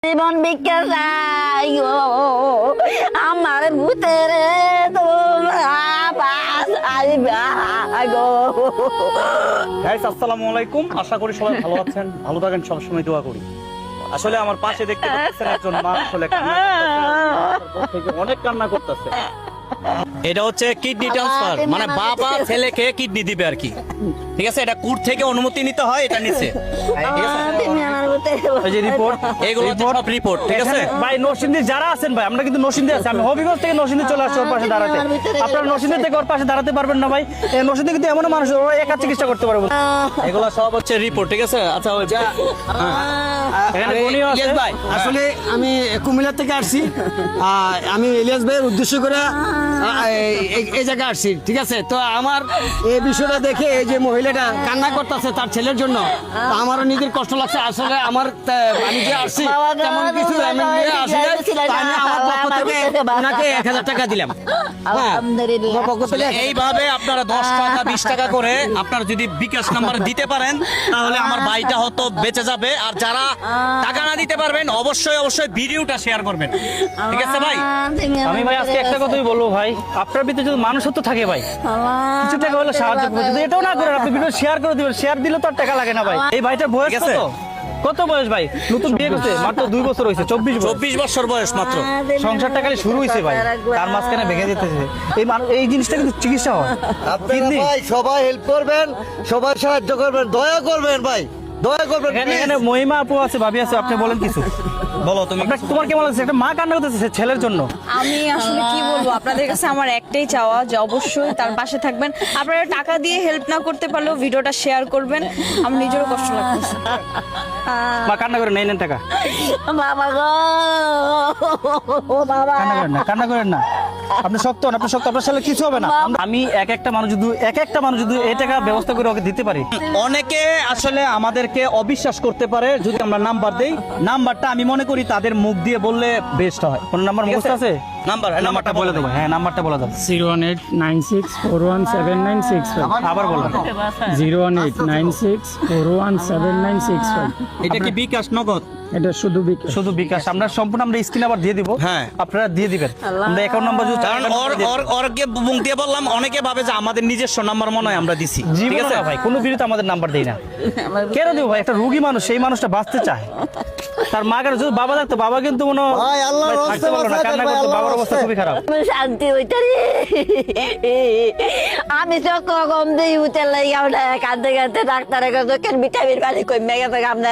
জীবন ভিক্ষা চাই গো আমার ভূতের তোমরা পাশ আইবা গো। গাইস আসসালামু আলাইকুম, আশা করি সবাই ভালো আছেন, ভালো থাকেন, সবসময় দোয়া করি। আসলে আমার পাশে দেখতে পাচ্ছেন একজন মা আসলে অনেক কান্না করতেছে। এটা হচ্ছে কিডনি ট্রান্সফার, মানে বাবা ছেলেকে কিডনি দিবে আর কি। ঠিক আছে, এটা কোর্ট থেকে অনুমতি নিতে হয়, এটা নিচে তুমি আমার ভূতের এই যে রিপোর্ট, এগুলো সব রিপোর্ট। ঠিক আছে ভাই, নরসিংদী যারা আছেন ভাই, আমরা কিন্তু নরসিংদী আছি, আমি হবিগঞ্জ থেকে নরসিংদী চলে আসছি ওর পাশে দাঁড়াতে। আপনারা নরসিংদী থেকে ওর পাশে দাঁড়াতে পারবেন না ভাই? নরসিংদী কিন্তু এমন মানুষ ওরা একা চিকিৎসা করতে পারবে। এগুলো সব হচ্ছে রিপোর্ট। ঠিক আছে, আচ্ছা ওই এখানে কোনিও আছে ভাই। আসলে আমি কুমিল্লা থেকে আসছি, আমি ইলিয়াস ভাইয়ের উদ্দেশ্য করে এই জায়গায় আসছি। ঠিক আছে, তো আমার এই বিষয়টা দেখে এই যে মহিলাটা কান্না করতেছে তার ছেলের জন্য, তো আমারও নিজের কষ্ট লাগছে। আসলে আমি যে আসছি তেমন কিছু আমি নিয়ে আসি নাই, তো আমি আমার পক্ষ থেকে ওনাকে 1000 টাকা দিলাম। হ্যাঁ, আমার পক্ষ থেকে এইভাবে আপনারা 10 টাকা 20 টাকা করে আপনারা যদি বিকাশ নাম্বার দিতে পারেন তাহলে আমার ভাইটা হয়তো বেঁচে যাবে। আর যারা টাকা না দিতে পারবেন অবশ্যই ভিডিওটা শেয়ার করবেন। ঠিক আছে ভাই? আমি ভাই আজকে একটা কথাই বলবো ভাই, আপনার ভিতরে যদি মানুষত্ব থাকে ভাই, কিছু টাকা হলে সাহায্য করবেন। যদি এটাও না করেন, আপনি ভিডিও শেয়ার করে দিবেন, শেয়ার দিলে তো আর টাকা লাগে না ভাই। এই ভাইটার বয়স কত? কত বয়স ভাই? নতুন বিয়ে করছে, মাত্র 2 বছর হয়েছে, 24 বছর বয়স মাত্র। সংসারটা খালি শুরু হয়েছে ভাই, তার মাঝখানে ভেঙে যেতেছে। এই জিনিসটা কিন্তু চিকিৎসা হয়। আপনারা ভাই সবাই হেল্প করবেন, সবাই সাহায্য করবেন, দয়া করবেন ভাই, দয়া করবেন। এখানে মহিমা আপু আছে, ভাবি আছে, আপনি বলেন কিছু বলো। তোমার কেমন লাগছে? একটা মা কান্না করতেছে ছেলের জন্য। আমি আসলে কি বলবো, আপনাদের কাছে আমার একটাই চাওয়া যে অবশ্যই তার পাশে থাকবেন। আপনারা টাকা দিয়ে হেল্প না করতে পারলেও ভিডিওটা শেয়ার করবেন, আমার নিজেরও কষ্ট লাগতেছে। মা কান্না করে নেন টাকা, বাবা গো বাবা, কান্না করেন না। আপনি শক্ত হন, আপনার ছেলে কিছু হবে না। আমি এক একটা মানুষ যদি এই টাকা ব্যবস্থা করে ওকে দিতে পারি। অনেকে আসলে আমাদেরকে অবিশ্বাস করতে পারে যদি আমরা নাম্বার দেই। নাম্বারটা আমি মনে করি তাদের মুখ দিয়ে বললে বেস্ট হয়। কোন নাম্বার মুখস্থ আছে? নাম্বারটা বলে দেবো। হ্যাঁ, নাম্বারটা বলে দেবো। 01896417965। আবার বলুন। 01896417965। এটা কি বিকাশ নগদ? এটা শুধু বিকাশ। আমরা সম্পূর্ণ স্ক্রিন আবার দিয়ে দিব। হ্যাঁ, আপনারা দিয়ে দিবেন। আমরা অ্যাকাউন্ট নাম্বার যদি ওরকে মুখ দিয়ে বললাম, অনেকে ভাবে যে আমাদের নিজস্ব নাম্বার মনে হয় আমরা দিছি। ঠিক আছে ভাই, কোনো বিরুদ্ধে আমাদের নাম্বার দেই না। কেন দেবো ভাই? একটা রোগী মানুষ, সেই মানুষটা বাঁচতে চায়। তার মা কেন, যদি বাবা থাকতো, বাবা কিন্তু মনে ভাই, আল্লাহর থাকতে পারলো না, কান্না করতো। বাবার অবস্থা খুবই খারাপ। শান্তি হইতারি আমি তো কম দিই উঠে লাগে আমরা কাঁদতে কাঁদতে ডাক্তারের কাছে ভিটামিন পানি কমে গেছে আমরা